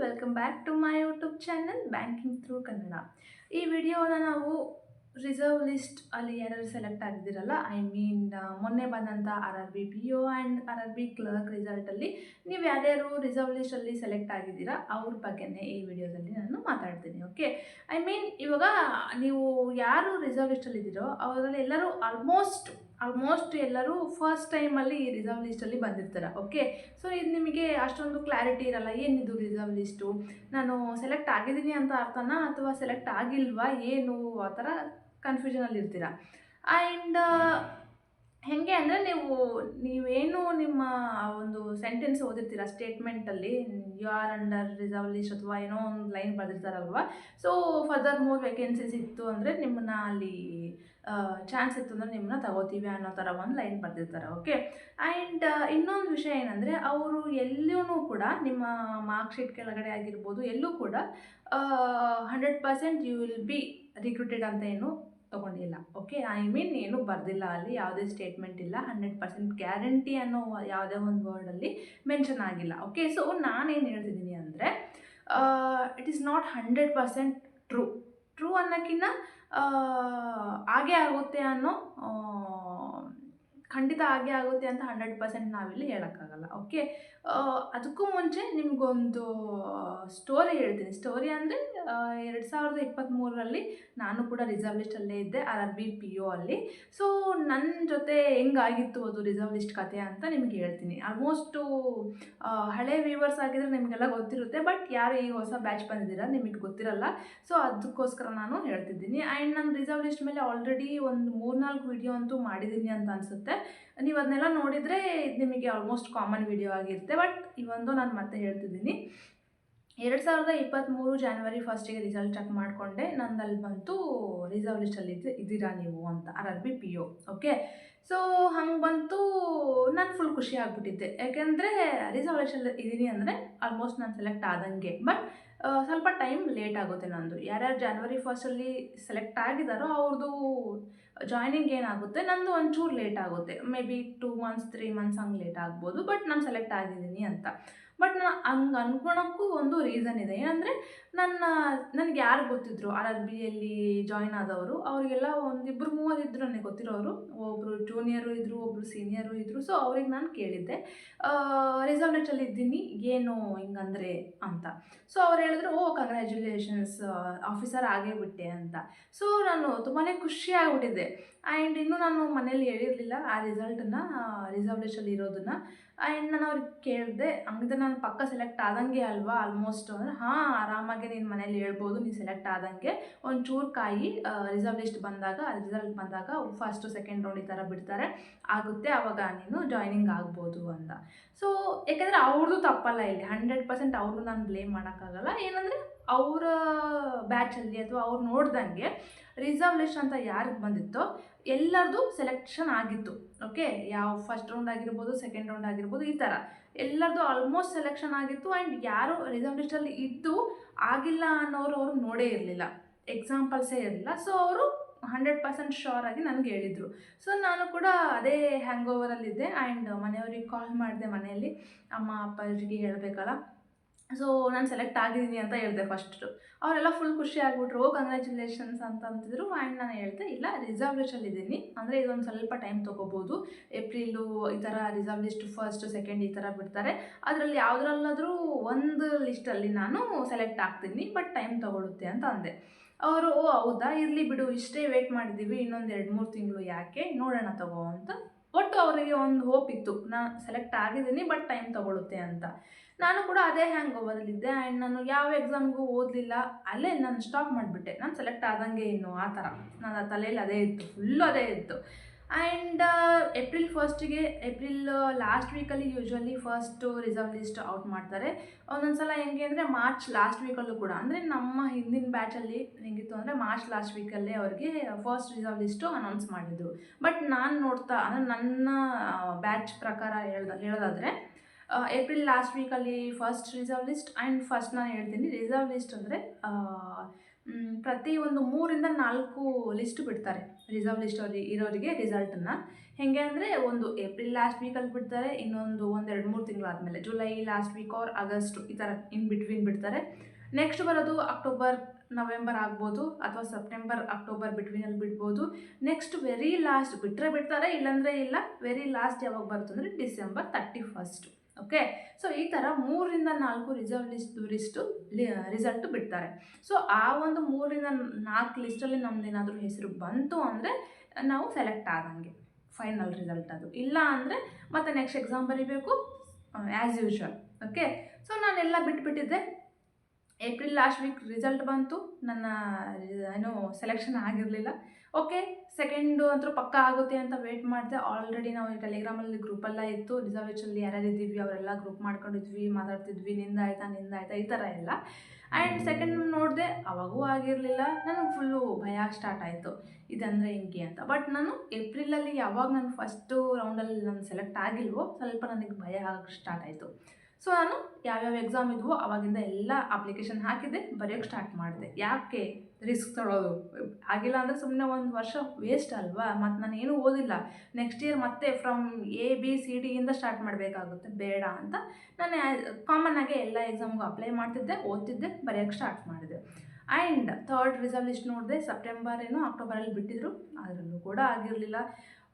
Welcome back to my YouTube channel banking through Kannada. ಈ ವಿಡಿಯೋನ ನಾವು ರಿಸರ್ವ್ ಲಿಸ್ಟ್ ಅಲ್ಲಿ ಯಾರು ಸೆಲೆಕ್ಟ್ ಆಗಿದ್ದೀರಲ್ಲ, ಮೊನ್ನೆ ಬಂದಂಥ RRB PO and RRB clerk ರಿಸಲ್ಟಲ್ಲಿ ನೀವು ಯಾರ್ಯಾರು ರಿಸರ್ವ್ ಲಿಸ್ಟಲ್ಲಿ ಸೆಲೆಕ್ಟ್ ಆಗಿದ್ದೀರಾ ಅವ್ರ ಬಗ್ಗೆನೇ ಈ ವಿಡಿಯೋದಲ್ಲಿ ನಾನು ಮಾತಾಡ್ತೀನಿ. ಓಕೆ, ಇವಾಗ ನೀವು ಯಾರು ರಿಸರ್ವ್ ಲಿಸ್ಟಲ್ಲಿದ್ದೀರೋ ಅವರಲ್ಲಿ ಎಲ್ಲರೂ ಆಲ್ಮೋಸ್ಟ್ ಎಲ್ಲರೂ ಫಸ್ಟ್ ಟೈಮಲ್ಲಿ ಈ ರಿಸರ್ವ್ ಲಿಸ್ಟಲ್ಲಿ ಬಂದಿರ್ತಾರೆ. ಓಕೆ, ಸೊ ಇದು ನಿಮಗೆ ಅಷ್ಟೊಂದು ಕ್ಲಾರಿಟಿ ಇರಲ್ಲ, ಏನಿದು ರಿಸರ್ವ್ ಲಿಸ್ಟು, ನಾನು ಸೆಲೆಕ್ಟ್ ಆಗಿದ್ದೀನಿ ಅಂತ ಅರ್ಥನಾ ಅಥವಾ ಸೆಲೆಕ್ಟ್ ಆಗಿಲ್ವಾ ಏನು, ಆ ಥರ ಕನ್ಫ್ಯೂಷನಲ್ಲಿ ಇರ್ತೀರ. ಆ್ಯಂಡ್ ಹೇಗೆ ಅಂದರೆ ನೀವೇನು ನಿಮ್ಮ ಒಂದು ಸೆಂಟೆನ್ಸ್ ಓದಿರ್ತೀರ ಸ್ಟೇಟ್ಮೆಂಟಲ್ಲಿ, you are under reserve list ಅಥವಾ ಏನೋ ಒಂದು ಲೈನ್ ಬರೆದಿರ್ತಾರಲ್ವ. ಸೊ ಫರ್ದರ್ ಮೋರ್ ವೇಕೆನ್ಸೀಸ್ ಇತ್ತು ಅಂದರೆ ನಿಮ್ಮನ್ನ ಅಲ್ಲಿ ಚಾನ್ಸ್ ಇತ್ತು ಅಂದರೆ ನಿಮ್ಮನ್ನ ತಗೋತೀವಿ ಅನ್ನೋ ಥರ ಒಂದು ಲೈನ್ ಬರೆದಿರ್ತಾರೆ. ಓಕೆ, ಆ್ಯಂಡ್ ಇನ್ನೊಂದು ವಿಷಯ ಏನಂದರೆ ಅವರು ಎಲ್ಲೂ ಕೂಡ ನಿಮ್ಮ ಮಾರ್ಕ್ ಶೀಟ್ ಕೆಳಗಡೆ ಆಗಿರ್ಬೋದು ಎಲ್ಲೂ ಕೂಡ 100% ಯು ವಿಲ್ ಬಿ ರಿಕ್ರೂಟೆಡ್ ಅಂತ ಏನು ತೊಗೊಂಡಿಲ್ಲ. ಓಕೆ, ಏನು ಬರೆದಿಲ್ಲ, ಅಲ್ಲಿ ಯಾವುದೇ ಸ್ಟೇಟ್ಮೆಂಟ್ ಇಲ್ಲ, 100% ಗ್ಯಾರಂಟಿ ಅನ್ನೋ ಯಾವುದೇ ಒಂದು ವರ್ಡಲ್ಲಿ ಮೆನ್ಷನ್ ಆಗಿಲ್ಲ. ಓಕೆ, ಸೊ ನಾನೇನು ಹೇಳ್ತಿದ್ದೀನಿ ಅಂದರೆ ಇಟ್ ಈಸ್ ನಾಟ್ 100% ಟ್ರೂ ಅನ್ನೋಕ್ಕಿಂತ ಹಾಗೇ ಆಗುತ್ತೆ ಅನ್ನೋ, ಖಂಡಿತ ಹಾಗೆ ಆಗುತ್ತೆ ಅಂತ 100% ನಾವಿಲ್ಲಿ ಹೇಳೋಕ್ಕಾಗಲ್ಲ. ಓಕೆ, ಅದಕ್ಕೂ ಮುಂಚೆ ನಿಮಗೊಂದು ಸ್ಟೋರಿ ಹೇಳ್ತೀನಿ. ಸ್ಟೋರಿ ಅಂದರೆ 2023ರಲ್ಲಿ ನಾನು ಕೂಡ ರಿಸರ್ವ್ ಲಿಸ್ಟಲ್ಲೇ ಇದ್ದೆ, RRB PO ಅಲ್ಲಿ. ಸೊ ನನ್ನ ಜೊತೆ ಹೆಂಗಾಗಿತ್ತು ಅದು ರಿಸರ್ವ್ ಲಿಸ್ಟ್ ಕತೆ ಅಂತ ನಿಮ್ಗೆ ಹೇಳ್ತೀನಿ. ಆಲ್ಮೋಸ್ಟು ಹಳೆ ವ್ಯೂವರ್ಸ್ ಆಗಿದ್ರೆ ನಿಮಗೆಲ್ಲ ಗೊತ್ತಿರುತ್ತೆ, ಬಟ್ ಯಾರು ಈ ಹೊಸ ಬ್ಯಾಚ್ ಬಂದಿದ್ದೀರಾ ನಿಮಗೆ ಗೊತ್ತಿರಲ್ಲ. ಸೊ ಅದಕ್ಕೋಸ್ಕರ ನಾನು ಹೇಳ್ತಿದ್ದೀನಿ. ಆ್ಯಂಡ್ ನಾನು ರಿಸರ್ವ್ ಲಿಸ್ಟ್ ಮೇಲೆ ಆಲ್ರೆಡಿ ಒಂದು 3-4 ವಿಡಿಯೋ ಅಂತೂ ಮಾಡಿದ್ದೀನಿ ಅಂತ ಅನಿಸುತ್ತೆ. ನೀವು ಅದನ್ನೆಲ್ಲ ನೋಡಿದರೆ ಇದು ನಿಮಗೆ ಆಲ್ಮೋಸ್ಟ್ ಕಾಮನ್ ವಿಡಿಯೋ ಆಗಿರುತ್ತೆ. ಬಟ್ ಇವೊಂದು ನಾನು ಮತ್ತೆ ಹೇಳ್ತಿದ್ದೀನಿ. 2023 ಜನವರಿ 1ಗೆ ರಿಸಲ್ಟ್ ಚೆಕ್ ಮಾಡಿಕೊಂಡೆ, ನಂದಲ್ಲಿ ಬಂತು ರಿಸರ್ವ್ ಲಿಸ್ಟಲ್ಲಿ ಇದ್ದೀರಾ ನೀವು ಅಂತ, RRB PO. ಓಕೆ, ಸೊ ಹಂಗೆ ಬಂತು, ನಾನು ಫುಲ್ ಖುಷಿ ಆಗಿಬಿಟ್ಟಿದ್ದೆ. ಯಾಕೆಂದರೆ ರಿಸರ್ವ್ ಲಿಸ್ಟಲ್ಲಿ ಇದ್ದೀನಿ ಅಂದರೆ ಆಲ್ಮೋಸ್ಟ್ ನಾನು ಸೆಲೆಕ್ಟ್ ಆದಂಗೆ. ಬಟ್ ಸ್ವಲ್ಪ ಟೈಮ್ ಲೇಟ್ ಆಗುತ್ತೆ ನಂದು. ಯಾರ್ಯಾರು ಜನವರಿ 1 ಸೆಲೆಕ್ಟ್ ಆಗಿದ್ದಾರೋ ಅವ್ರದ್ದು ಜಾಯ್ನಿಂಗ್ ಏನಾಗುತ್ತೆ, ನಂದು ಒಂಚೂರು ಲೇಟ್ ಆಗುತ್ತೆ. ಮೇ ಬಿ 2 months 3 months ಹಂಗೆ ಲೇಟ್ ಆಗ್ಬೋದು. ಬಟ್ ನಾನು ಸೆಲೆಕ್ಟ್ ಆಗಿದ್ದೀನಿ ಅಂತ. ಬಟ್ ನಾನು ಹಂಗೆ ಅನ್ಕೊಳಕ್ಕೂ ಒಂದು ರೀಸನ್ ಇದೆ. ಏನಂದರೆ ನನಗೆ ಯಾರು ಗೊತ್ತಿದ್ರು RRBಯಲ್ಲಿ ಜಾಯ್ನ್ ಆದವರು, ಅವರಿಗೆಲ್ಲ 1-2-3 ಇದ್ರು ನನಗೆ ಗೊತ್ತಿರೋರು. ಒಬ್ಬರು ಜೂನಿಯರು ಇದ್ದರು, ಒಬ್ಬರು ಸೀನಿಯರು ಇದ್ದರು. ಸೊ ಅವ್ರಿಗೆ ನಾನು ಕೇಳಿದ್ದೆ, ರಿಸರ್ವ್ ಲಿಸ್ಟಲ್ಲಿ ಇದ್ದೀನಿ, ಏನು ಹಿಂಗಂದರೆ ಅಂತ. ಸೊ ಅವ್ರು ಹೇಳಿದ್ರು, ಓ ಕಂಗ್ರ್ಯಾಚುಲೇಷನ್ಸ್, ಆಫೀಸರ್ ಆಗೇ ಬಿಟ್ಟೆ ಅಂತ. ಸೊ ನಾನು ತುಂಬಾ ಖುಷಿ ಆಗಿಬಿಟ್ಟಿದ್ದೆ. ಆ್ಯಂಡ್ ಇನ್ನೂ ನಾನು ಮನೇಲಿ ಹೇಳಿರಲಿಲ್ಲ ಆ ರಿಸಲ್ಟನ್ನು, ರಿಸರ್ವ್ ಲಿಸ್ಟಲ್ಲಿ ಇರೋದನ್ನು. ಆ್ಯಂಡ್ ನಾನು ಅವ್ರಿಗೆ ಕೇಳಿದೆ, ಹಂಗಿದ್ರೆ ನಾನು ಪಕ್ಕ ಸೆಲೆಕ್ಟ್ ಆದಂಗೆ ಅಲ್ವಾ ಆಲ್ಮೋಸ್ಟ್ ಅಂದರೆ, ಹಾಂ ಆರಾಮಾಗೆ ನೀನು ಮನೇಲಿ ಹೇಳ್ಬೋದು, ನೀನು ಸೆಲೆಕ್ಟ್ ಆದಂಗೆ, ಒಂಚೂರು ಕಾಯಿ, ರಿಸರ್ವ್ ಲಿಸ್ಟ್ ಬಂದಾಗ ರಿಸಲ್ಟ್ ಬಂದಾಗ ಫಸ್ಟ್ ಸೆಕೆಂಡ್ ರೌಂಡ್ ಈ ಥರ ಬಿಡ್ತಾರೆ, ಆಗುತ್ತೆ, ಆವಾಗ ನೀನು ಜಾಯ್ನಿಂಗ್ ಆಗ್ಬೋದು ಅಂತ. ಸೊ ಯಾಕೆಂದರೆ ಅವ್ರದ್ದು ತಪ್ಪಲ್ಲ ಇಲ್ಲಿ, 100% ಅವ್ರದ್ದು ನಾನು ಬ್ಲೇಮ್ ಮಾಡೋಕ್ಕಾಗಲ್ಲ. ಏನಂದರೆ ಅವರ ಬ್ಯಾಚಲ್ಲಿ ಅಥವಾ ಅವ್ರು ನೋಡ್ದಂಗೆ ರಿಸರ್ವ್ ಲಿಸ್ಟ್ ಅಂತ ಯಾರಿಗೆ ಬಂದಿತ್ತೋ ಎಲ್ಲರದು ಸೆಲೆಕ್ಷನ್ ಆಗಿತ್ತು. ಓಕೆ, ಯಾವ ಫಸ್ಟ್ ರೌಂಡ್ ಆಗಿರ್ಬೋದು, ಸೆಕೆಂಡ್ ರೌಂಡ್ ಆಗಿರ್ಬೋದು, ಈ ಥರ ಎಲ್ಲರದು ಆಲ್ಮೋಸ್ಟ್ ಸೆಲೆಕ್ಷನ್ ಆಗಿತ್ತು. ಆ್ಯಂಡ್ ಯಾರು ರಿಸರ್ವ್ ಲಿಸ್ಟಲ್ಲಿ ಇದ್ದು ಆಗಿಲ್ಲ ಅನ್ನೋರು ಅವರು ನೋಡೇ ಇರಲಿಲ್ಲ, ಎಕ್ಸಾಂಪಲ್ಸೇ ಇರಲಿಲ್ಲ. ಸೊ ಅವರು 100% ಶ್ಯೂರ್ ಆಗಿ ನನಗೆ ಹೇಳಿದರು. ಸೊ ನಾನು ಕೂಡ ಅದೇ ಹ್ಯಾಂಗ್ ಓವರಲ್ಲಿದ್ದೆ. ಆ್ಯಂಡ್ ಮನೆಯವ್ರಿಗೆ ಕಾಲ್ ಮಾಡಿದೆ, ಮನೆಯಲ್ಲಿ ಅಮ್ಮ ಅಪ್ಪಾಜಿಗೆ ಹೇಳಬೇಕಲ್ಲ. ಸೊ ನಾನು ಸೆಲೆಕ್ಟ್ ಆಗಿದ್ದೀನಿ ಅಂತ ಹೇಳಿದೆ ಫಸ್ಟು. ಅವರೆಲ್ಲ ಫುಲ್ ಖುಷಿ ಆಗಿಬಿಟ್ರು, ಓ ಕಂಗ್ರ್ಯಾಚುಲೇಷನ್ಸ್ ಅಂತ ಅಂತಿದ್ರು. ಆ್ಯಂಡ್ ನಾನು ಹೇಳಿದೆ, ಇಲ್ಲ ರಿಸರ್ವ್ ಲಿಸ್ಟಲ್ಲಿದ್ದೀನಿ, ಅಂದರೆ ಇದೊಂದು ಸ್ವಲ್ಪ ಟೈಮ್ ತೊಗೋಬೋದು, ಏಪ್ರಿಲು ಈ ಥರ ರಿಸರ್ವ್ ಲಿಸ್ಟ್ ಫಸ್ಟ್ ಸೆಕೆಂಡ್ ಈ ಥರ ಬಿಡ್ತಾರೆ, ಅದರಲ್ಲಿ ಯಾವುದ್ರಲ್ಲಾದರೂ ಒಂದು ಲಿಸ್ಟಲ್ಲಿ ನಾನು ಸೆಲೆಕ್ಟ್ ಆಗ್ತೀನಿ, ಬಟ್ ಟೈಮ್ ತೊಗೊಳುತ್ತೆ ಅಂತ ಅಂದೆ. ಅವರು, ಓ ಹೌದಾ, ಇರಲಿ ಬಿಡು, ಇಷ್ಟೇ ವೇಟ್ ಮಾಡಿದ್ದೀವಿ, ಇನ್ನೊಂದು 2-3 ತಿಂಗಳು ಯಾಕೆ, ನೋಡೋಣ ತಗೋ ಅಂತ. ಒಟ್ಟು ಅವರಿಗೆ ಒಂದು ಹೋಪ್ ಇತ್ತು, ನಾನು ಸೆಲೆಕ್ಟ್ ಆಗಿದ್ದೀನಿ ಬಟ್ ಟೈಮ್ ತೊಗೊಳುತ್ತೆ ಅಂತ. ನಾನು ಕೂಡ ಅದೇ ಹ್ಯಾಂಗ್ ಓವರಲ್ಲಿದ್ದೆ. ಆ್ಯಂಡ್ ನಾನು ಯಾವ ಎಕ್ಸಾಮ್ಗೂ ಓದಲಿಲ್ಲ, ಅಲ್ಲೇ ನಾನು ಸ್ಟಾಪ್ ಮಾಡಿಬಿಟ್ಟೆ, ನಾನು ಸೆಲೆಕ್ಟ್ ಆದಂಗೆ ಇನ್ನು ಆ ಥರ ನನ್ನ ತಲೆಯಲ್ಲಿ ಅದೇ ಇತ್ತು, ಫುಲ್ಲು ಅದೇ ಇತ್ತು. ಆ್ಯಂಡ್ ಏಪ್ರಿಲ್ 1ಗೆ, ಏಪ್ರಿಲ್ ಲಾಸ್ಟ್ ವೀಕಲ್ಲಿ usually first reserve list out ಮಾಡ್ತಾರೆ. ಒಂದೊಂದು ಸಲ ಹೆಂಗೆ ಅಂದರೆ ಮಾರ್ಚ್ ಲಾಸ್ಟ್ ವೀಕಲ್ಲೂ ಕೂಡ, ಅಂದರೆ ನಮ್ಮ ಹಿಂದಿನ ಬ್ಯಾಚಲ್ಲಿ ಹೆಂಗಿತ್ತು ಅಂದರೆ ಮಾರ್ಚ್ ಲಾಸ್ಟ್ ವೀಕಲ್ಲೇ ಅವ್ರಿಗೆ ಫಸ್ಟ್ ರಿಸರ್ವ್ ಲಿಸ್ಟು ಅನೌನ್ಸ್ ಮಾಡಿದ್ರು. ಬಟ್ ನಾನು ನೋಡ್ತಾ ಅಂದರೆ ನನ್ನ ಬ್ಯಾಚ್ ಪ್ರಕಾರ ಹೇಳೋದಾದರೆ ಏಪ್ರಿಲ್ ಲಾಸ್ಟ್ ವೀಕಲ್ಲಿ first reserve list. And first ನಾನು ಹೇಳ್ತೀನಿ, ರಿಸರ್ವ್ ಲಿಸ್ಟ್ ಅಂದರೆ ಪ್ರತಿ ಒಂದು 3-4 ಲಿಸ್ಟ್ ಬಿಡ್ತಾರೆ. ರಿಸರ್ವ್ ಲಿಸ್ಟ್ ಇರೋರಿಗೆ ರಿಸಲ್ಟನ್ನು ಹೇಗೆ ಅಂದರೆ, ಒಂದು ಏಪ್ರಿಲ್ ಲಾಸ್ಟ್ ವೀಕಲ್ಲಿ ಬಿಡ್ತಾರೆ, ಇನ್ನೊಂದು 2-3 ತಿಂಗಳಾದಮೇಲೆ July last week or August ಈ ಥರ ಇನ್ ಬಿಟ್ವೀನ್ ಬಿಡ್ತಾರೆ. ನೆಕ್ಸ್ಟ್ ಬರೋದು ಅಕ್ಟೋಬರ್ ನವೆಂಬರ್ ಆಗ್ಬೋದು, ಅಥವಾ ಸೆಪ್ಟೆಂಬರ್ ಅಕ್ಟೋಬರ್ ಬಿಟ್ವೀನಲ್ಲಿ ಬಿಡ್ಬೋದು. ನೆಕ್ಸ್ಟ್ ವೆರಿ ಲಾಸ್ಟ್ ಬಿಡ್ತಾರೆ, ಇಲ್ಲಾಂದರೆ ಇಲ್ಲ. ವೆರಿ ಲಾಸ್ಟ್ ಯಾವಾಗ ಬರುತ್ತೆ ಅಂದರೆ ಡಿಸೆಂಬರ್ 31. ಓಕೆ, ಸೊ ಈ ಥರ 3-4 ರಿಸಲ್ಟು ಬಿಡ್ತಾರೆ. ಸೊ ಆ ಒಂದು 3-4 ಲಿಸ್ಟಲ್ಲಿ ನಮ್ಮದೇನಾದರೂ ಹೆಸರು ಬಂತು ಅಂದರೆ ನಾವು ಸೆಲೆಕ್ಟ್ ಆದಂಗೆ, ಫೈನಲ್ ರಿಸಲ್ಟ್ ಅದು. ಇಲ್ಲ ಅಂದರೆ ಮತ್ತೆ ನೆಕ್ಸ್ಟ್ ಎಕ್ಸಾಮ್ ಬರೀಬೇಕು ಆ್ಯಸ್ ಯೂಶ್ವಲ್. ಓಕೆ, ಸೊ ನಾನೆಲ್ಲ ಬಿಟ್ಬಿಟ್ಟಿದ್ದೆ. ಏಪ್ರಿಲ್ ಲಾಸ್ಟ್ ವೀಕ್ ರಿಸಲ್ಟ್ ಬಂತು, ನನ್ನ ಸೆಲೆಕ್ಷನ್ ಆಗಿರಲಿಲ್ಲ. ಓಕೆ, ಸೆಕೆಂಡು ಅಂತೂ ಪಕ್ಕ ಆಗುತ್ತೆ ಅಂತ ವೆಯ್ಟ್ ಮಾಡಿದೆ. ಆಲ್ರೆಡಿ ನಾವು ಟೆಲಿಗ್ರಾಮಲ್ಲಿ ಗ್ರೂಪೆಲ್ಲ ಇತ್ತು, ರಿಸರ್ವೇಷನಲ್ಲಿ ಯಾರ್ಯಾರು ಇದ್ದೀವಿ ಅವರೆಲ್ಲ ಗ್ರೂಪ್ ಮಾಡ್ಕೊಂಡಿದ್ವಿ, ಮಾತಾಡ್ತಿದ್ವಿ, ನಿಂದಾಯ್ತಾ ಈ ಥರ ಎಲ್ಲ. ಆ್ಯಂಡ್ ಸೆಕೆಂಡ್ ನೋಡಿದೆ, ಅವಾಗೂ ಆಗಿರಲಿಲ್ಲ. ನನಗೆ ಫುಲ್ಲು ಭಯ ಸ್ಟಾರ್ಟ್ ಆಯಿತು, ಇದಂದರೆ ಹಿಂಗೆ ಅಂತ. ಬಟ್ ನಾನು ಏಪ್ರಿಲಲ್ಲಿ ಯಾವಾಗ ನಾನು ಫಸ್ಟು ರೌಂಡಲ್ಲಿ ನಾನು ಸೆಲೆಕ್ಟ್ ಆಗಿಲ್ವೋ, ಸ್ವಲ್ಪ ನನಗೆ ಭಯ ಆಗಕ್ಕೆ ಸ್ಟಾರ್ಟ್ ಆಯಿತು. ಸೊ ನಾನು ಯಾವ್ಯಾವ ಎಕ್ಸಾಮ್ ಇದ್ವೋ ಅವಾಗಿಂದ ಎಲ್ಲ ಅಪ್ಲಿಕೇಶನ್ ಹಾಕಿದ್ದೆ, ಬರೆಯೋಕ್ಕೆ ಸ್ಟಾರ್ಟ್ ಮಾಡಿದೆ. ಯಾಕೆ ರಿಸ್ಕ್ ತೊಗೊಳ್ಳೋದು? ಆಗಿಲ್ಲ ಅಂದರೆ ಸುಮ್ಮನೆ ಒಂದು ವರ್ಷ ವೇಸ್ಟ್ ಅಲ್ವಾ? ಮತ್ತು ನಾನು ಏನೂ ಓದಿಲ್ಲ, ನೆಕ್ಸ್ಟ್ ಇಯರ್ ಮತ್ತೆ ಫ್ರಮ್ ABCD ಇಂದ ಸ್ಟಾರ್ಟ್ ಮಾಡಬೇಕಾಗುತ್ತೆ, ಬೇಡ ಅಂತ ನಾನು ಕಾಮನ್ನಾಗೆ ಎಲ್ಲ ಎಕ್ಸಾಮ್ಗೂ ಅಪ್ಲೈ ಮಾಡ್ತಿದ್ದೆ, ಓದ್ತಿದ್ದೆ, ಬರೆಯೋಕ್ಕೆ ಸ್ಟಾರ್ಟ್ ಮಾಡಿದೆ. ಆ್ಯಂಡ್ ಥರ್ಡ್ ರಿಸರ್ವ್ ಲಿಸ್ಟ್ ನೋಡಿದೆ, ಸೆಪ್ಟೆಂಬರ್ ಅಕ್ಟೋಬರಲ್ಲಿ ಬಿಟ್ಟಿದ್ರು, ಅದರಲ್ಲೂ ಕೂಡ ಆಗಿರಲಿಲ್ಲ.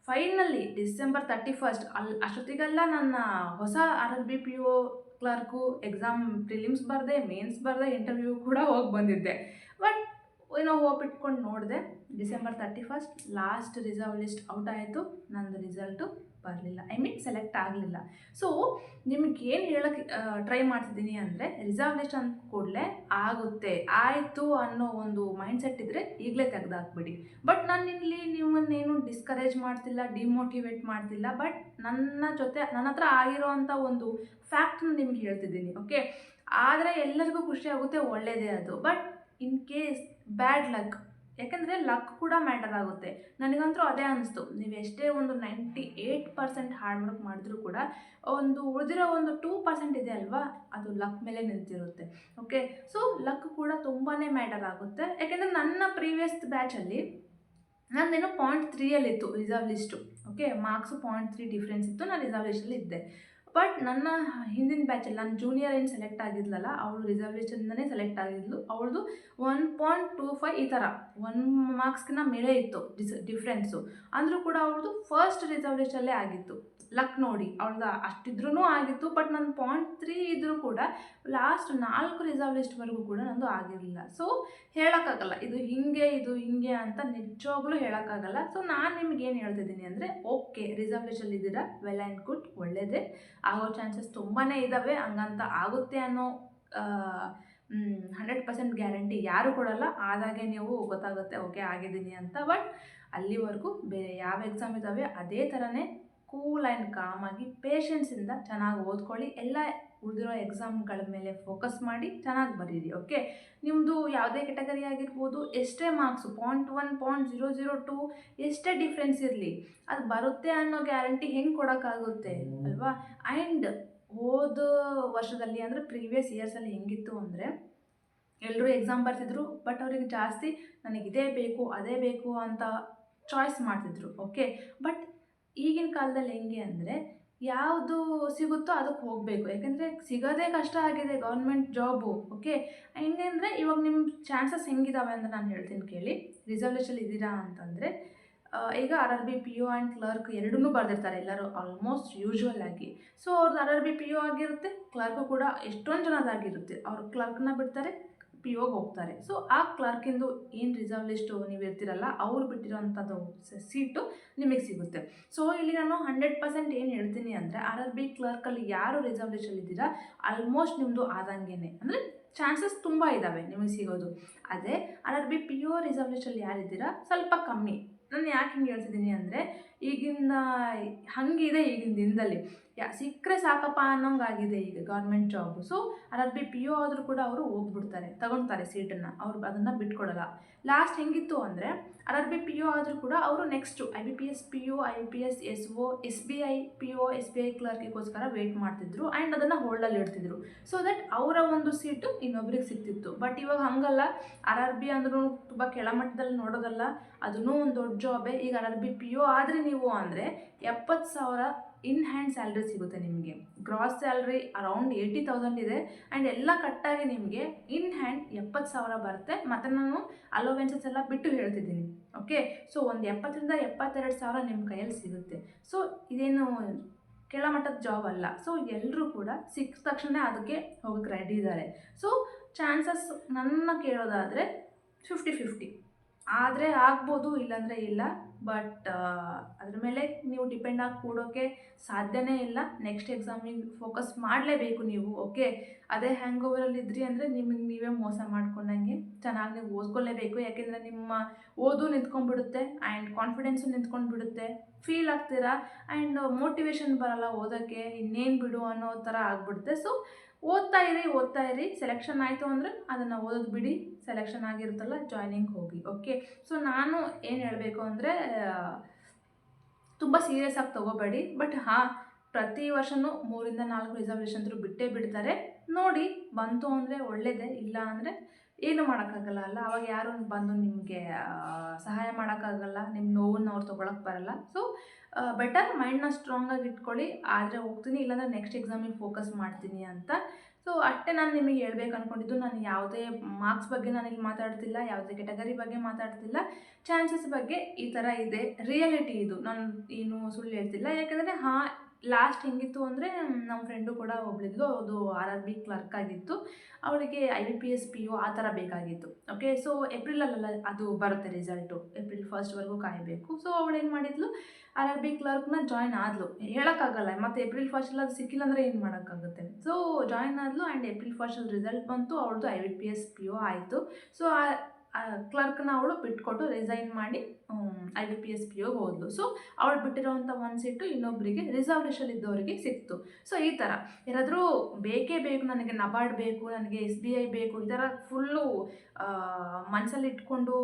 ಫೈನಲಿ ಡಿಸೆಂಬರ್ 31 ಅಷ್ಟೊತ್ತಿಗೆಲ್ಲ ನನ್ನ ಹೊಸ RRB PO clerk exam prelims ಬರೆದೆ, ಮೇನ್ಸ್ ಬರೆದೆ, ಇಂಟರ್ವ್ಯೂ ಕೂಡ ಹೋಗಿ ಬಂದಿದ್ದೆ. ಬಟ್ ಹೋಪ್ ಇಟ್ಕೊಂಡು ನೋಡಿದೆ, December 31 last reserve list out ಆಯಿತು, ನಂದು ರಿಸಲ್ಟು ಬರಲಿಲ್ಲ, ಸೆಲೆಕ್ಟ್ ಆಗಲಿಲ್ಲ. ಸೊ ನಿಮ್ಗೆ ಏನು ಹೇಳೋಕ್ಕೆ ಟ್ರೈ ಮಾಡ್ತಿದ್ದೀನಿ ಅಂದರೆ, ರಿಸರ್ವ್ ಲಿಸ್ಟ್ ಅಂದ ಕೂಡಲೇ ಆಗುತ್ತೆ, ಆಯಿತು ಅನ್ನೋ ಒಂದು ಮೈಂಡ್ಸೆಟ್ ಇದ್ದರೆ ಈಗಲೇ ತೆಗೆದಾಕ್ಬಿಡಿ. ಬಟ್ ನಾನು ಇಲ್ಲಿ ನಿಮ್ಮನ್ನೇನು ಡಿಸ್ಕರೇಜ್ ಮಾಡ್ತಿಲ್ಲ, ಡಿಮೋಟಿವೇಟ್ ಮಾಡ್ತಿಲ್ಲ. ಬಟ್ ನನ್ನ ಹತ್ರ ಆಗಿರೋ ಅಂಥ ಒಂದು ಫ್ಯಾಕ್ಟ್ನ ನಿಮ್ಗೆ ಹೇಳ್ತಿದ್ದೀನಿ. ಓಕೆ, ಆದರೆ ಎಲ್ಲರಿಗೂ ಖುಷಿ ಆಗುತ್ತೆ, ಒಳ್ಳೆಯದೇ ಅದು. But in case bad luck, ಯಾಕೆಂದರೆ ಲಕ್ ಕೂಡ ಮ್ಯಾಟರ್ ಆಗುತ್ತೆ. ನನಗಂತೂ ಅದೇ ಅನ್ನಿಸ್ತು, ನೀವು ಎಷ್ಟೇ ಒಂದು 98% ಹಾರ್ಡ್ ವರ್ಕ್ ಮಾಡಿದ್ರೂ ಕೂಡ ಉಳಿದಿರೋ ಒಂದು 2% ಇದೆ ಅಲ್ವಾ, ಅದು ಲಕ್ ಮೇಲೆ ನಿಂತಿರುತ್ತೆ. ಓಕೆ, ಸೊ ಲಕ್ ಕೂಡ ತುಂಬಾ ಮ್ಯಾಟರ್ ಆಗುತ್ತೆ. ಯಾಕೆಂದರೆ ನನ್ನ ಪ್ರೀವಿಯಸ್ ಬ್ಯಾಚಲ್ಲಿ ನಂದೇನೋ 0.3 ಇತ್ತು reserve list. Okay, marks 0.3 difference ಇತ್ತು, ನಾನು ರಿಸರ್ವ್ ಲಿಸ್ಟಲ್ಲಿ ಇದ್ದೆ. ಬಟ್ ನನ್ನ ಹಿಂದಿನ ಬ್ಯಾಚಲ್ಲಿ ನನ್ನ ಜೂನಿಯರ್ ಏನು ಸೆಲೆಕ್ಟ್ ಆಗಿದ್ಲಲ್ಲ, ಅವಳು ರಿಸರ್ವ್ ಲಿಸ್ಟಿಂದನೇ ಸೆಲೆಕ್ಟ್ ಆಗಿದ್ಲು. ಅವಳದು 1.25 ಈ ಥರ 1 ಮಾರ್ಕ್ಸ್ಗಿನ್ನ ಮೇಲೆ ಇತ್ತು ಡಿಫ್ರೆನ್ಸು. ಅಂದರೂ ಕೂಡ ಅವಳದು ಫಸ್ಟ್ ರಿಸರ್ವ್ ಲಿಸ್ಟಲ್ಲೇ ಆಗಿತ್ತು. ಲಕ್ ನೋಡಿ, ಅವಳ್ದು ಅಷ್ಟಿದ್ರೂ ಆಗಿತ್ತು. ಬಟ್ ನನ್ನ 0.3 ಇದ್ದರೂ ಕೂಡ ಲಾಸ್ಟ್ 4 ರಿಸರ್ವ್ ಲಿಸ್ಟ್ವರೆಗೂ ಕೂಡ ನಂದು ಆಗಿರಲಿಲ್ಲ. ಸೊ ಹೇಳೋಕ್ಕಾಗಲ್ಲ ಇದು ಹಿಂಗೆ ಅಂತ ನಿಜವಾಗ್ಲೂ ಹೇಳೋಕ್ಕಾಗಲ್ಲ. ಸೊ ನಾನು ನಿಮ್ಗೇನು ಹೇಳ್ತಿದ್ದೀನಿ ಅಂದರೆ, ಓಕೆ ರಿಸರ್ವ್ ಲಿಸ್ಟಲ್ಲಿ ಇದ್ದೀರಾ, ವೆಲ್ ಆ್ಯಂಡ್ ಗುಡ್, ಒಳ್ಳೆಯದೇ. ಆಗೋ ಚಾನ್ಸಸ್ ತುಂಬಾ ಇದ್ದಾವೆ, ಹಂಗಂತ ಆಗುತ್ತೆ ಅನ್ನೋ 100% ಗ್ಯಾರಂಟಿ ಯಾರೂ ಕೊಡಲ್ಲ. ಆದಾಗೆ ನೀವು ಗೊತ್ತಾಗುತ್ತೆ ಓಕೆ ಆಗಿದ್ದೀನಿ ಅಂತ. ಬಟ್ ಅಲ್ಲಿವರೆಗೂ ಬೇರೆ ಯಾವ ಎಕ್ಸಾಮ್ ಇದ್ದಾವೆ ಅದೇ ಥರನೇ ಕೂಲ್ ಆ್ಯಂಡ್ ಕಾಮಾಗಿ ಪೇಷನ್ಸಿಂದ ಚೆನ್ನಾಗಿ ಓದ್ಕೊಳ್ಳಿ. ಎಲ್ಲ ಉಳಿದಿರೋ ಎಕ್ಸಾಮ್ಗಳ ಮೇಲೆ ಫೋಕಸ್ ಮಾಡಿ ಚೆನ್ನಾಗಿ ಬರೀರಿ. ಓಕೆ, ನಿಮ್ಮದು ಯಾವುದೇ ಕೆಟಗರಿ ಆಗಿರ್ಬೋದು, ಎಷ್ಟೇ ಮಾರ್ಕ್ಸು 0.1 0.002 ಎಷ್ಟೇ ಡಿಫ್ರೆನ್ಸ್ ಇರಲಿ, ಅದು ಬರುತ್ತೆ ಅನ್ನೋ ಗ್ಯಾರಂಟಿ ಹೆಂಗೆ ಕೊಡೋಕ್ಕಾಗುತ್ತೆ ಅಲ್ವಾ? ಆ್ಯಂಡ್ ಹೋದ ವರ್ಷದಲ್ಲಿ ಅಂದರೆ ಪ್ರೀವಿಯಸ್ ಇಯರ್ಸಲ್ಲಿ ಹೆಂಗಿತ್ತು ಅಂದರೆ, ಎಲ್ಲರೂ ಎಕ್ಸಾಮ್ ಬರ್ತಿದ್ರು, ಬಟ್ ಅವ್ರಿಗೆ ಜಾಸ್ತಿ ನನಗಿದೇ ಬೇಕು ಅದೇ ಬೇಕು ಅಂತ ಚಾಯ್ಸ್ ಮಾಡ್ತಿದ್ರು. ಓಕೆ, ಬಟ್ ಈಗಿನ ಕಾಲದಲ್ಲಿ ಹೆಂಗೆ ಅಂದರೆ, ಯಾವುದು ಸಿಗುತ್ತೋ ಅದಕ್ಕೆ ಹೋಗಬೇಕು. ಯಾಕೆಂದರೆ ಸಿಗೋದೇ ಕಷ್ಟ ಆಗಿದೆ ಗೌರ್ಮೆಂಟ್ ಜಾಬು. ಓಕೆ, ಹೆಂಗೆ ಅಂದರೆ ಇವಾಗ ನಿಮ್ಮ ಚಾನ್ಸಸ್ ಹೆಂಗಿದಾವೆ ಅಂತ ನಾನು ಹೇಳ್ತೀನಿ ಕೇಳಿ. ರಿಸರ್ವ್ ಲಿಸ್ಟಲ್ಲಿ ಇದ್ದೀರಾ ಅಂತಂದರೆ, ಈಗ RRB PO ಆ್ಯಂಡ್ ಕ್ಲರ್ಕ್ ಎರಡನ್ನೂ ಬರೆದಿರ್ತಾರೆ ಎಲ್ಲರೂ ಆಲ್ಮೋಸ್ಟ್ ಯೂಶ್ವಲ್ ಆಗಿ. ಸೊ ಅವ್ರದ್ದು RRB PO ಆಗಿರುತ್ತೆ, ಕ್ಲರ್ಕು ಕೂಡ ಎಷ್ಟೊಂದು ಜನದಾಗಿರುತ್ತೆ. ಅವ್ರು ಕ್ಲರ್ಕ್ನ ಬಿಡ್ತಾರೆ, POಗೆ ಹೋಗ್ತಾರೆ. ಸೊ ಆ ಕ್ಲರ್ಕಿಂದು ಏನು ರಿಸರ್ವ್ ಲಿಸ್ಟು ನೀವು ಇರ್ತೀರಲ್ಲ, ಅವ್ರು ಬಿಟ್ಟಿರೋಂಥದ್ದು ಸೀಟು ನಿಮಗೆ ಸಿಗುತ್ತೆ. ಸೊ ಇಲ್ಲಿ ನಾನು 100% ಏನು ಹೇಳ್ತೀನಿ ಅಂದರೆ, RRB ಕ್ಲರ್ಕಲ್ಲಿ ಯಾರು ರಿಸರ್ವ್ ಲಿಸ್ಟಲ್ಲಿ ಇದ್ದೀರಾ ಆಲ್ಮೋಸ್ಟ್ ನಿಮ್ಮದು ಆದಂಗೆನೇ, ಅಂದರೆ ಚಾನ್ಸಸ್ ತುಂಬ ಇದ್ದಾವೆ ನಿಮಗೆ ಸಿಗೋದು. ಅದೇ RRB PO ರಿಸರ್ವ್ ಲಿಸ್ಟಲ್ಲಿ ಯಾರಿದ್ದೀರಾ ಸ್ವಲ್ಪ ಕಮ್ಮಿ. ನಾನು ಯಾಕೆ ಹಿಂಗೆ ಹೇಳ್ತಿದ್ದೀನಿ ಅಂದರೆ, ಈಗಿನ ಹಂಗಿದೆ ಈಗಿನ ದಿನದಲ್ಲಿ. ಸಿಕ್ಕರೆ ಸಾಕಪ್ಪ ಅನ್ನೋಂಗಾಗಿದೆ ಈಗ government job. So RRB PO ಆದರೂ ಕೂಡ ಅವರು ಹೋಗ್ಬಿಡ್ತಾರೆ, ತಗೊಳ್ತಾರೆ ಸೀಟನ್ನು, ಅವ್ರು ಅದನ್ನು ಬಿಟ್ಕೊಡಲ್ಲ. ಲಾಸ್ಟ್ ಹೆಂಗಿತ್ತು ಅಂದರೆ RRB PO ಆದರೂ ಕೂಡ ಅವರು next IBPS PO, IBPS SO, SBI PO, SBI ಕ್ಲರ್ಕಿಗೋಸ್ಕರ ವೆಯ್ಟ್ ಮಾಡ್ತಿದ್ರು ಆ್ಯಂಡ್ ಅದನ್ನು ಹೋಲ್ಡಲ್ಲಿ ಇಡ್ತಿದ್ರು. ಸೊ ದಟ್ ಅವರ ಒಂದು ಸೀಟು ಇನ್ನೊಬ್ರಿಗೆ ಸಿಗ್ತಿತ್ತು. ಬಟ್ ಇವಾಗ ಹಾಗಲ್ಲ, RRB ಅಂದ್ರೂ ತುಂಬ ಕೆಳಮಟ್ಟದಲ್ಲಿ ನೋಡೋದಲ್ಲ, ಅದನ್ನೂ ಒಂದು ದೊಡ್ಡ ಜಾಬೇ. ಈಗ RRB PO ಆದರೆ ನೀವು ಅಂದರೆ 70,000 ಇನ್ ಹ್ಯಾಂಡ್ ಸ್ಯಾಲ್ರಿ ಸಿಗುತ್ತೆ ನಿಮಗೆ. ಗ್ರಾಸ್ ಸ್ಯಾಲ್ರಿ ಅರೌಂಡ್ 80,000 ಇದೆ ಆ್ಯಂಡ್ ಎಲ್ಲ ಕಟ್ಟಾಗಿ ನಿಮಗೆ ಇನ್ ಹ್ಯಾಂಡ್ 70,000 ಬರುತ್ತೆ. ಮತ್ತು ನಾನು ಅಲೋವೆನ್ಸಸ್ ಎಲ್ಲ ಬಿಟ್ಟು ಹೇಳ್ತಿದ್ದೀನಿ, ಓಕೆ. ಸೊ ಒಂದು 70,000 ರಿಂದ 72,000 ನಿಮ್ಮ ಕೈಯಲ್ಲಿ ಸಿಗುತ್ತೆ. ಸೊ ಇದೇನು ಕೆಳಮಟ್ಟದ ಜಾಬ್ ಅಲ್ಲ. ಸೊ ಎಲ್ಲರೂ ಕೂಡ ಸಿಕ್ಕ ತಕ್ಷಣ ಅದಕ್ಕೆ ಹೋಗೋಕ್ಕೆ ರೆಡಿ ಇದ್ದಾರೆ. ಸೊ ಚಾನ್ಸಸ್ ನನ್ನ ಕೇಳೋದಾದರೆ 50-50 ಆದರೆ ಆಗ್ಬೋದು, ಇಲ್ಲಾಂದರೆ ಇಲ್ಲ. ಬಟ್ ಅದ್ರ ಮೇಲೆ ನೀವು ಡಿಪೆಂಡ್ ಆಗಿ ಕೂಡೋಕ್ಕೆ ಸಾಧ್ಯನೇ ಇಲ್ಲ. ನೆಕ್ಸ್ಟ್ ಎಕ್ಸಾಮಿಗೆ ಫೋಕಸ್ ಮಾಡಲೇಬೇಕು ನೀವು, ಓಕೆ. ಅದೇ ಹ್ಯಾಂಗ್ ಓವರಲ್ಲಿ ಇದ್ರಿ ಅಂದರೆ ನಿಮಗೆ ನೀವೇ ಮೋಸ ಮಾಡ್ಕೊಂಡಂಗೆ. ಚೆನ್ನಾಗಿ ನೀವು ಓದ್ಕೊಳ್ಳೇಬೇಕು, ಯಾಕೆಂದರೆ ನಿಮ್ಮ ಓದು ನಿಂತ್ಕೊಂಡ್ಬಿಡುತ್ತೆ ಆ್ಯಂಡ್ ಕಾನ್ಫಿಡೆನ್ಸು ನಿಂತ್ಕೊಂಡ್ಬಿಡುತ್ತೆ, ಫೀಲ್ ಆಗ್ತೀರಾ ಆ್ಯಂಡ್ ಮೋಟಿವೇಶನ್ ಬರಲ್ಲ ಓದೋಕ್ಕೆ, ಇನ್ನೇನು ಬಿಡು ಅನ್ನೋ ಥರ ಆಗ್ಬಿಡುತ್ತೆ. ಸೊ ಓದ್ತಾ ಇರಿ. ಸೆಲೆಕ್ಷನ್ ಆಯಿತು ಅಂದರೆ ಅದನ್ನು ಓದೋದು ಬಿಡಿ, ಸೆಲೆಕ್ಷನ್ ಆಗಿರುತ್ತಲ್ಲ ಜಾಯ್ನಿಂಗ್ ಹೋಗಿ, ಓಕೆ. ಸೊ ನಾನು ಏನು ಹೇಳಬೇಕು ಅಂದರೆ ತುಂಬ ಸೀರಿಯಸ್ ಆಗಿ ತೊಗೋಬೇಡಿ. ಬಟ್ ಪ್ರತಿ ವರ್ಷವೂ 3 ರಿಂದ 4 ರಿಸರ್ವೇಷನ್ ಬಿಟ್ಟೇ ಬಿಡ್ತಾರೆ. ನೋಡಿ, ಬಂತು ಅಂದರೆ ಒಳ್ಳೆಯದೇ, ಇಲ್ಲ ಅಂದರೆ ಏನು ಮಾಡೋಕ್ಕಾಗಲ್ಲ ಅಲ್ಲ. ಅವಾಗ ಯಾರು ಬಂದು ನಿಮಗೆ ಸಹಾಯ ಮಾಡೋಕ್ಕಾಗಲ್ಲ, ನಿಮ್ಮ ನೋವನ್ನು ಅವ್ರು ತೊಗೊಳಕ್ಕೆ ಬರಲ್ಲ. ಸೊ ಬೆಟರ್ ಮೈಂಡ್ನ ಸ್ಟ್ರಾಂಗಾಗಿ ಇಟ್ಕೊಳ್ಳಿ. ಆದರೆ ಹೋಗ್ತೀನಿ, ಇಲ್ಲಾಂದರೆ ನೆಕ್ಸ್ಟ್ ಎಕ್ಸಾಮಿಗೆ ಫೋಕಸ್ ಮಾಡ್ತೀನಿ ಅಂತ. ಸೊ ಅಷ್ಟೇ ನಾನು ನಿಮಗೆ ಹೇಳ್ಬೇಕು ಅಂದ್ಕೊಂಡಿದ್ದು. ನಾನು ಯಾವುದೇ ಮಾರ್ಕ್ಸ್ ಬಗ್ಗೆ ನಾನಿಲ್ಲಿ ಮಾತಾಡ್ತಿಲ್ಲ, ಯಾವುದೇ ಕೆಟಗರಿ ಬಗ್ಗೆ ಮಾತಾಡ್ತಿಲ್ಲ, ಚಾನ್ಸಸ್ ಬಗ್ಗೆ ಈ ಥರ ಇದೆ, ರಿಯಾಲಿಟಿ ಇದು. ನಾನು ಏನು ಸುಳ್ಳು ಹೇಳ್ತಿಲ್ಲ. ಯಾಕೆಂದರೆ ಲಾಸ್ಟ್ ಹೆಂಗಿತ್ತು ಅಂದರೆ ನಮ್ಮ ಫ್ರೆಂಡು ಕೂಡ ಒಬ್ಳಿದ್ಲು, ಅದು RRB ಕ್ಲರ್ಕ್ ಆಗಿತ್ತು. ಅವಳಿಗೆ IBPS PO ಆ ಥರ ಬೇಕಾಗಿತ್ತು, ಓಕೆ. ಸೊ ಏಪ್ರಿಲಲ್ಲ ಅದು ಬರುತ್ತೆ ರಿಸಲ್ಟು, ಏಪ್ರಿಲ್ 1 ಕಾಯಬೇಕು. ಸೊ ಅವಳು ಏನು ಮಾಡಿದ್ಲು, RRB ಕ್ಲರ್ಕ್ನ ಜಾಯ್ನ್ ಆದಳು. ಹೇಳೋಕ್ಕಾಗಲ್ಲ, ಮತ್ತು ಏಪ್ರಿಲ್ 1 ಅದು ಸಿಕ್ಕಿಲ್ಲ ಅಂದರೆ ಏನು ಮಾಡೋಕ್ಕಾಗುತ್ತೆ. ಸೊ ಜಾಯ್ನ್ ಆದಳು ಆ್ಯಂಡ್ ಏಪ್ರಿಲ್ 1 ರಿಸಲ್ಟ್ ಬಂತು, ಅವಳದು IBPS PO ಆಯಿತು. ಸೊ ಕ್ಲರ್ಕ್ನ ಅವಳು ಬಿಟ್ಕೊಟ್ಟು ರಿಸೈನ್ ಮಾಡಿ IBPS PO ಹೋದ್ಲು. ಸೊ ಅವಳು ಬಿಟ್ಟಿರೋವಂಥ ಒಂದು ಸೀಟು ಇನ್ನೊಬ್ಬರಿಗೆ ರಿಸರ್ವೇಷನ್ ಇದ್ದವರಿಗೆ ಸಿಕ್ತು. ಸೊ ಈ ಥರ ಯಾರಾದರೂ ಬೇಕೇ ಬೇಕು, ನನಗೆ ನಬಾರ್ಡ್ ಬೇಕು, ನನಗೆ SBI ಬೇಕು, ಈ ಥರ ಫುಲ್ಲು ಮನಸ್ಸಲ್ಲಿ ಇಟ್ಕೊಂಡು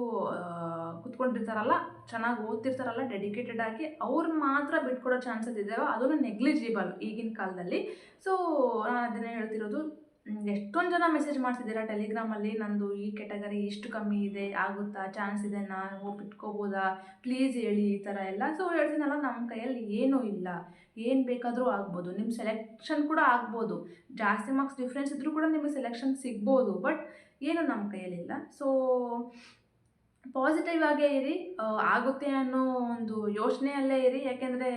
ಕುತ್ಕೊಂಡಿರ್ತಾರಲ್ಲ, ಚೆನ್ನಾಗಿ ಓದ್ತಿರ್ತಾರಲ್ಲ ಡೆಡಿಕೇಟೆಡ್ ಆಗಿ, ಅವ್ರು ಮಾತ್ರ ಬಿಟ್ಕೊಡೋ ಚಾನ್ಸಸ್ ಇದ್ದಾವೆ. ಅದನ್ನು ನೆಗ್ಲಿಜಿಬಲ್ ಈಗಿನ ಕಾಲದಲ್ಲಿ. ಸೊ ನಾನು ಅದನ್ನೇ ಹೇಳ್ತಿರೋದು. ಎಷ್ಟೊಂದು ಜನ ಮೆಸೇಜ್ ಮಾಡ್ತಿದ್ದೀರಾ ಟೆಲಿಗ್ರಾಮಲ್ಲಿ, ನಂದು ಈ ಕೆಟಗರಿ ಇಷ್ಟು ಕಮ್ಮಿ ಇದೆ, ಆಗುತ್ತಾ, ಚಾನ್ಸ್ ಇದೆನಾ, ಬಿಟ್ಕೋಬೋದಾ, ಪ್ಲೀಸ್ ಹೇಳಿ, ಈ ಥರ ಎಲ್ಲ. ಸೊ ಹೇಳ್ತೀನಲ್ಲ, ನಮ್ಮ ಕೈಯಲ್ಲಿ ಏನೂ ಇಲ್ಲ, ಏನು ಬೇಕಾದರೂ ಆಗ್ಬೋದು. ನಿಮ್ಮ ಸೆಲೆಕ್ಷನ್ ಕೂಡ ಆಗ್ಬೋದು, ಜಾಸ್ತಿ ಮಾರ್ಕ್ಸ್ ಡಿಫ್ರೆನ್ಸ್ ಇದ್ದರೂ ಕೂಡ ನಿಮಗೆ ಸೆಲೆಕ್ಷನ್ ಸಿಗ್ಬೋದು. ಬಟ್ ಏನು ನಮ್ಮ ಕೈಯಲ್ಲಿಲ್ಲ. ಸೊ ಪಾಸಿಟಿವ್ ಆಗೇ ಇರಿ, ಆಗುತ್ತೆ ಅನ್ನೋ ಒಂದು ಯೋಚನೆಯಲ್ಲೇ ಇರಿ. ಯಾಕೆಂದರೆ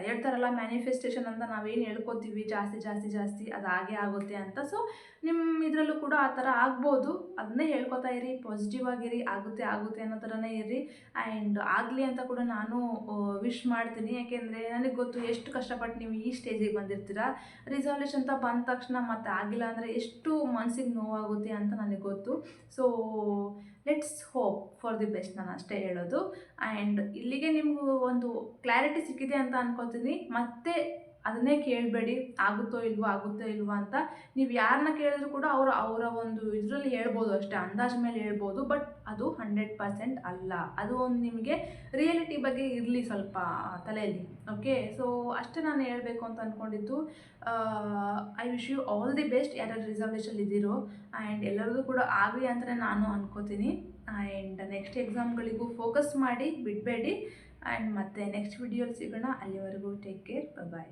ಹೇಳ್ತಾರಲ್ಲ ಮ್ಯಾನಿಫೆಸ್ಟೇಷನ್ ಅಂತ, ನಾವೇನು ಹೇಳ್ಕೊತೀವಿ ಜಾಸ್ತಿ ಅದು ಹಾಗೇ ಆಗುತ್ತೆ ಅಂತ. ಸೊ ನಿಮ್ಮ ಇದರಲ್ಲೂ ಕೂಡ ಆ ಥರ ಆಗ್ಬೋದು, ಅದನ್ನೇ ಹೇಳ್ಕೊತಾ ಇರಿ, ಪಾಸಿಟಿವ್ ಆಗಿರಿ, ಆಗುತ್ತೆ ಅನ್ನೋ ಥರನೇ ಇರಿ. ಆ್ಯಂಡ್ ಆಗಲಿ ಅಂತ ಕೂಡ ನಾನು ವಿಶ್ ಮಾಡ್ತೀನಿ. ಯಾಕೆಂದರೆ ನನಗೆ ಗೊತ್ತು ಎಷ್ಟು ಕಷ್ಟಪಟ್ಟು ನೀವು ಈ ಸ್ಟೇಜಿಗೆ ಬಂದಿರ್ತೀರ. ರಿಸಲ್ಯೂಷನ್ ಅಂತ ಬಂದ ತಕ್ಷಣ ಮತ್ತೆ ಆಗಿಲ್ಲ ಅಂದರೆ ಎಷ್ಟು ಮನಸ್ಸಿಗೆ ನೋವಾಗುತ್ತೆ ಅಂತ ನನಗೆ ಗೊತ್ತು. So let's hope for the best, ನಾನು ಅಷ್ಟೇ ಹೇಳೋದು. ಆ್ಯಂಡ್ ಇಲ್ಲಿಗೆ ನಿಮಗೂ ಒಂದು ಕ್ಲಾರಿಟಿ ಸಿಕ್ಕಿದೆ ಅಂತ ಅನ್ಕೋತೀನಿ. ಮತ್ತೆ ಅದನ್ನೇ ಕೇಳಬೇಡಿ, ಆಗುತ್ತೋ ಇಲ್ವೋ ಅಂತ. ನೀವು ಯಾರನ್ನ ಕೇಳಿದ್ರು ಕೂಡ ಅವರ ಒಂದು ಇದರಲ್ಲಿ ಹೇಳ್ಬೋದು ಅಷ್ಟೇ, ಅಂದಾಜು ಮೇಲೆ ಹೇಳ್ಬೋದು. ಬಟ್ ಅದು 100% ಅಲ್ಲ. ಅದು ಒಂದು ನಿಮಗೆ ರಿಯಾಲಿಟಿ ಬಗ್ಗೆ ಇರಲಿ ಸ್ವಲ್ಪ ತಲೆಯಲ್ಲಿ, ಓಕೆ. ಸೊ ಅಷ್ಟೇ ನಾನು ಹೇಳಬೇಕು ಅಂತ ಅಂದ್ಕೊಂಡಿದ್ದು. I wish you all the best, ಯಾರ್ಯಾರು ರಿಸರ್ವೇಷನ್ ಇದ್ದೀರೋ. ಆ್ಯಂಡ್ ಎಲ್ಲರಿಗೂ ಕೂಡ ಆಗಲಿ ಅಂತಲೇ ನಾನು ಅನ್ಕೋತೀನಿ. ಆ್ಯಂಡ್ ನೆಕ್ಸ್ಟ್ ಎಕ್ಸಾಮ್ಗಳಿಗೂ ಫೋಕಸ್ ಮಾಡಿ ಬಿಡಬೇಡಿ. ಆ್ಯಂಡ್ ಮತ್ತೆ ನೆಕ್ಸ್ಟ್ ವಿಡಿಯೋಲಿ ಸಿಗೋಣ. ಅಲ್ಲಿವರೆಗೂ ಟೇಕ್ ಕೇರ್, ಬಾಯ್.